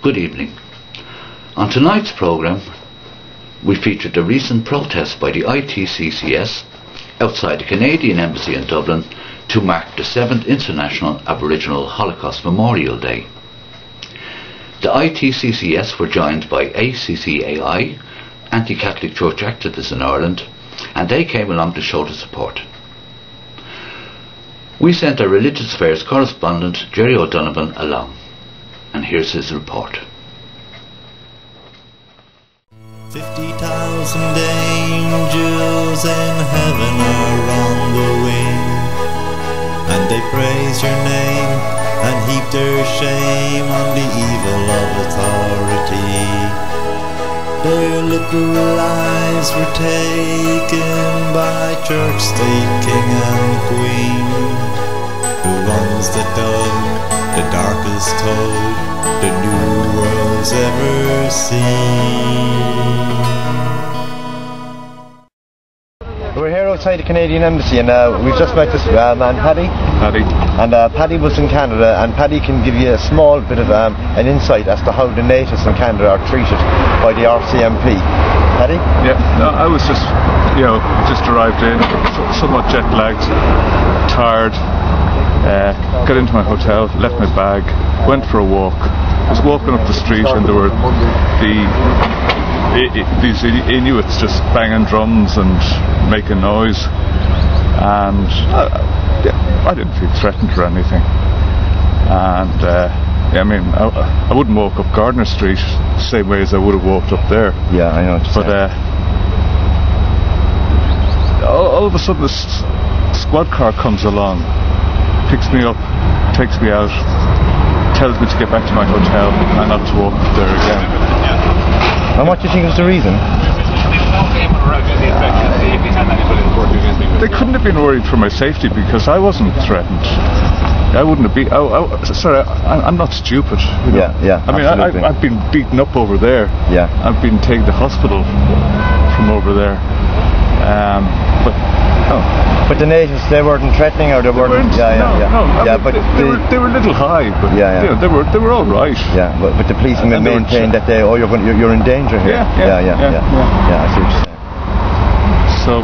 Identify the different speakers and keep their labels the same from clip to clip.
Speaker 1: Good evening. On tonight's programme, we featured the recent protest by the ITCCS outside the Canadian Embassy in Dublin to mark the 7th International Aboriginal Holocaust Memorial Day. The ITCCS were joined by ACCAI, Anti-Catholic Church activists in Ireland, and they came along to show the support. We sent our religious affairs correspondent Gerry along, and here's his report.
Speaker 2: 50,000 angels in heaven are on the wing, and they praise your name and heap their shame on the evil of authority. Their little lives were taken by church, state, king and queen. The ones that dug the darkest hole the new world's ever seen.
Speaker 3: We're here outside the Canadian Embassy, and we've just met this man, Paddy. And Paddy was in Canada, and Paddy can give you a small bit of an insight as to how the natives in Canada are treated by the RCMP. Paddy?
Speaker 4: Yeah, no, I was just, just arrived in, somewhat jet lagged, tired. Got into my hotel, left my bag, went for a walk. Was walking up the street, and there were these Inuits just banging drums and making noise, and I didn't feel threatened or anything. And I wouldn't walk up Gardner Street the same way as I would have walked up there.
Speaker 3: Yeah, I know what you're saying.
Speaker 4: All of a sudden this squad car comes along, picks me up, takes me out, tells me to get back to my hotel and not to walk there again.
Speaker 3: And what do you think was the reason?
Speaker 4: They couldn't have been worried for my safety, because I wasn't threatened. I wouldn't have been. Sorry, I'm not stupid.
Speaker 3: Yeah.
Speaker 4: I mean, I've been beaten up over there.
Speaker 3: Yeah.
Speaker 4: I've been taken to hospital from over there.
Speaker 3: But the natives, they weren't threatening, or they weren't.
Speaker 4: No.
Speaker 3: But
Speaker 4: they were a little high, but they were all right.
Speaker 3: Yeah, but the police maintained that you're in danger here. Yeah. I see what you're saying.
Speaker 4: So,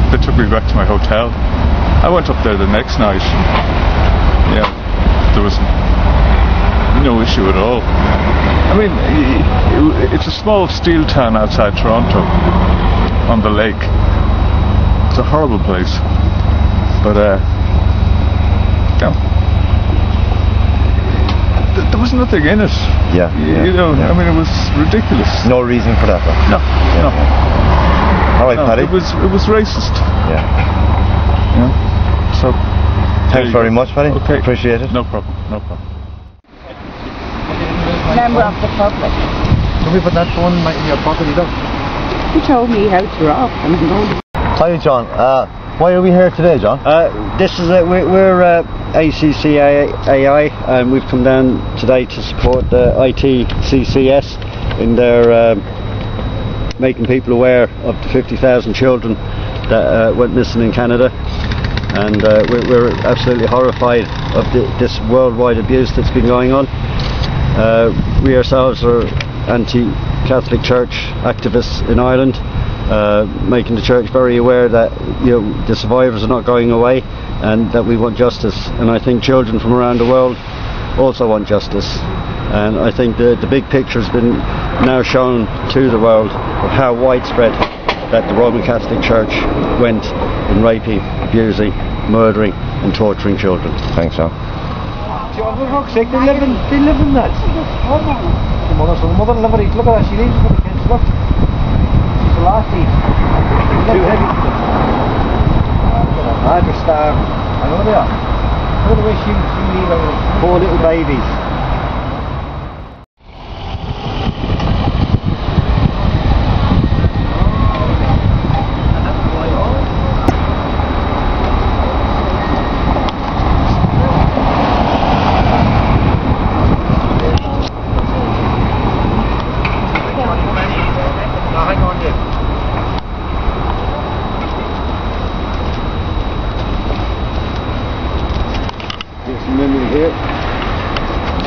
Speaker 4: they took me back to my hotel. I went up there the next night. Yeah, there was no issue at all. I mean, it's a small steel town outside Toronto, on the lake. It's a horrible place, but there was nothing in it.
Speaker 3: Yeah.
Speaker 4: I mean, it was ridiculous.
Speaker 3: No reason for that, though.
Speaker 4: No.
Speaker 3: All right, Paddy.
Speaker 4: It was racist.
Speaker 3: Yeah.
Speaker 4: So.
Speaker 3: Thanks very much, Paddy.
Speaker 4: Okay.
Speaker 3: Appreciate it.
Speaker 4: No problem.
Speaker 5: Member of the public.
Speaker 3: Can we put that phone in your pocket,
Speaker 5: He told me how to rob, and I'm going to...
Speaker 3: Hi, John. Why are we here today, John?
Speaker 6: We're ACCAI, and we've come down today to support the ITCCS in their making people aware of the 50,000 children that went missing in Canada. And we're absolutely horrified of this worldwide abuse that's been going on. We ourselves are anti-Catholic Church activists in Ireland, making the church very aware that the survivors are not going away, and that we want justice. And I think children from around the world also want justice. And I think the big picture has been now shown to the world of how widespread that the Roman Catholic Church went in raping, abusing, murdering and torturing children.
Speaker 3: Thanks, John.
Speaker 7: John, for fuck's sake, they live in that. The mother never eats. Look at that, she leaves for the kids. Look, she's the last eat. Too heavy.
Speaker 6: They're starving.
Speaker 7: I know they are. Look at the way she leaves her
Speaker 6: Poor little babies.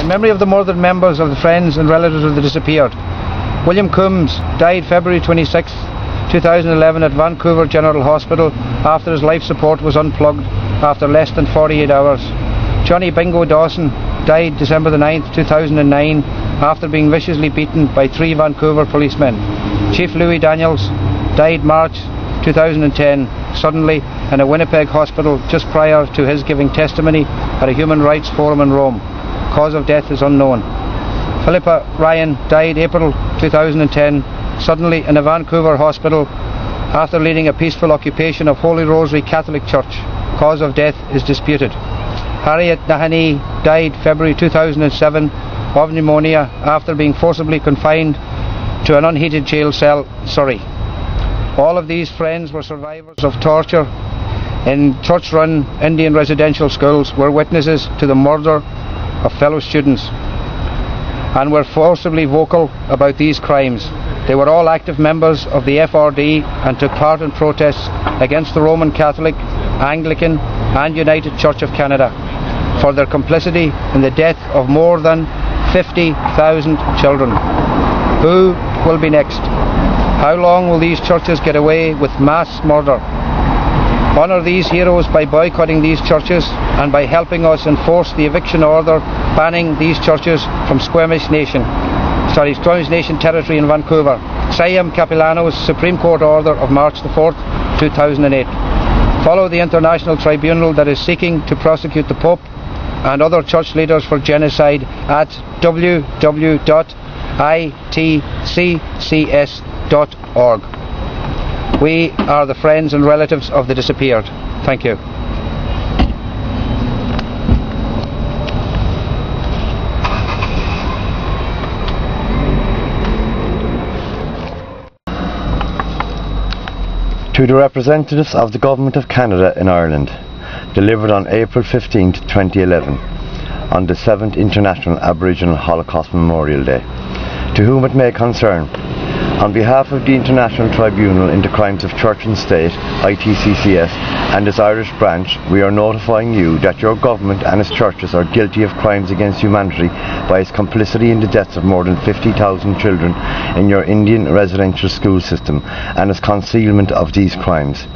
Speaker 7: In memory of the murdered members of the friends and relatives of the disappeared. William Coombs died February 26, 2011 at Vancouver General Hospital after his life support was unplugged after less than 48 hours. Johnny Bingo Dawson died December the 9th, 2009 after being viciously beaten by 3 Vancouver policemen. Chief Louis Daniels died March 2010 suddenly in a Winnipeg hospital just prior to his giving testimony at a human rights forum in Rome. Cause of death is unknown. Philippa Ryan died April 2010 suddenly in a Vancouver hospital after leading a peaceful occupation of Holy Rosary Catholic Church. Cause of death is disputed. Harriet Nahani died February 2007 of pneumonia after being forcibly confined to an unheated jail cell, Surrey. All of these friends were survivors of torture in church-run Indian residential schools, were witnesses to the murder of fellow students and were forcibly vocal about these crimes. They were all active members of the FRD and took part in protests against the Roman Catholic, Anglican and United Church of Canada for their complicity in the death of more than 50,000 children. Who will be next? How long will these churches get away with mass murder? Honour these heroes by boycotting these churches and by helping us enforce the eviction order banning these churches from Squamish Nation territory in Vancouver. Siam Capilano's Supreme Court order of March the 4th, 2008. Follow the international tribunal that is seeking to prosecute the Pope and other church leaders for genocide at www.itccs.org. We are the friends and relatives of the disappeared. Thank you.
Speaker 3: To the representatives of the Government of Canada in Ireland, delivered on April 15, 2011, on the 7th International Aboriginal Holocaust Memorial Day. To whom it may concern, on behalf of the International Tribunal into Crimes of Church and State, ITCCS, and its Irish branch, we are notifying you that your government and its churches are guilty of crimes against humanity by its complicity in the deaths of more than 50,000 children in your Indian residential school system and its concealment of these crimes.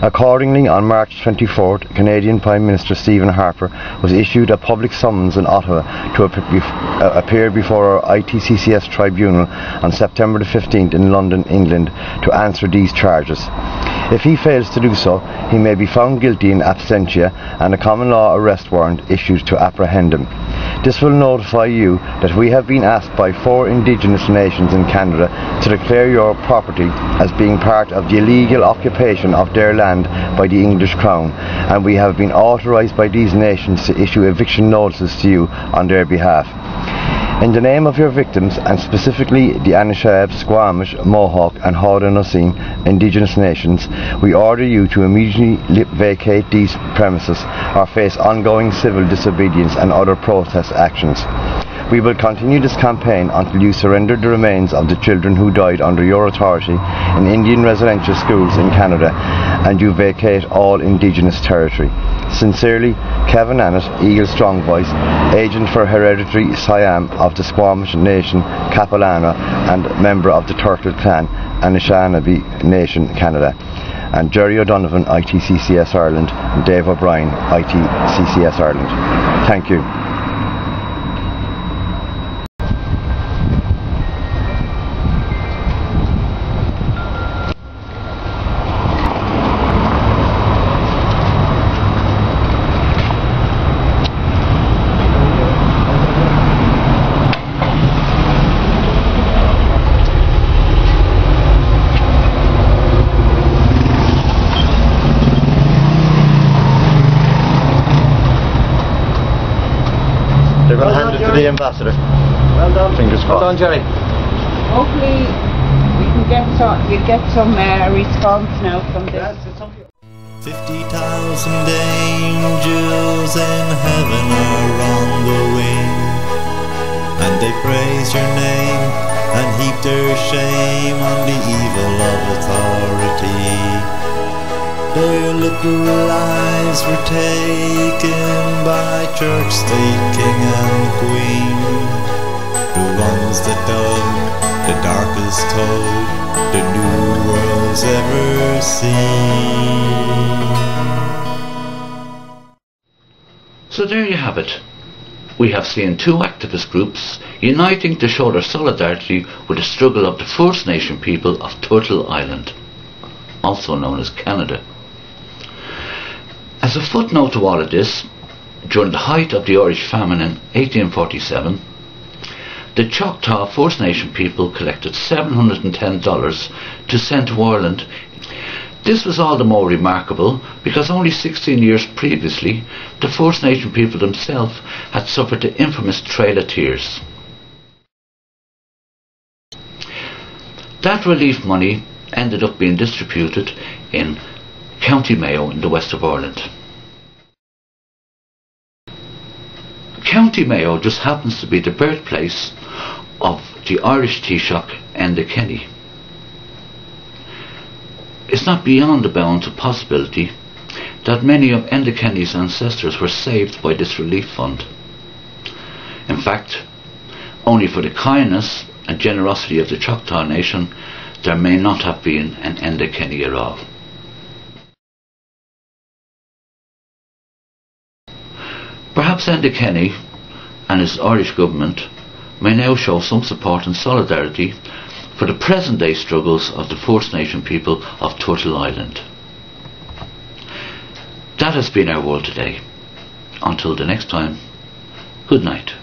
Speaker 3: Accordingly, on March 24th, Canadian Prime Minister Stephen Harper was issued a public summons in Ottawa to appear before our ITCCS tribunal on September the 15th in London, England, to answer these charges. If he fails to do so, he may be found guilty in absentia and a common law arrest warrant issued to apprehend him. This will notify you that we have been asked by 4 Indigenous nations in Canada to declare your property as being part of the illegal occupation of their land by the English Crown, and we have been authorised by these nations to issue eviction notices to you on their behalf. In the name of your victims, and specifically the Anishinaabe, Squamish, Mohawk and Haudenosaunee Indigenous nations, we order you to immediately vacate these premises or face ongoing civil disobedience and other protest actions. We will continue this campaign until you surrender the remains of the children who died under your authority in Indian residential schools in Canada and you vacate all Indigenous territory. Sincerely, Kevin Annett, Eagle Strong Voice, Agent for Hereditary Siam of the Squamish Nation, Capilano, and member of the Turtle Clan, Anishinaabe Nation, Canada. And Gerry O'Donovan, ITCCS Ireland, and Dave O'Brien, ITCCS Ireland. Thank you. They're going to hand it to the ambassador.
Speaker 7: Well done.
Speaker 3: Fingers crossed.
Speaker 7: Well done, Gerry.
Speaker 5: Hopefully we can get some response now from this.
Speaker 2: 50,000 angels in heaven are on the wing, and they praise your name and heap their shame on the evil of authority. Their little lives were taken by church, state, king and queen. The ones that dug the darkest hole the new world's ever seen.
Speaker 1: So there you have it. We have seen two activist groups uniting to show their solidarity with the struggle of the First Nation people of Turtle Island, also known as Canada. As a footnote to all of this, during the height of the Irish famine in 1847, the Choctaw First Nation people collected $710 to send to Ireland. This was all the more remarkable because only 16 years previously the First Nation people themselves had suffered the infamous Trail of Tears. That relief money ended up being distributed in County Mayo in the west of Ireland. County Mayo just happens to be the birthplace of the Irish Taoiseach Enda Kenny. It's not beyond the bounds of possibility that many of Enda Kenny's ancestors were saved by this relief fund. In fact, only for the kindness and generosity of the Choctaw Nation, there may not have been an Enda Kenny at all. Perhaps Enda Kenny and his Irish government may now show some support and solidarity for the present day struggles of the First Nation people of Turtle Island. That has been our world today. Until the next time, good night.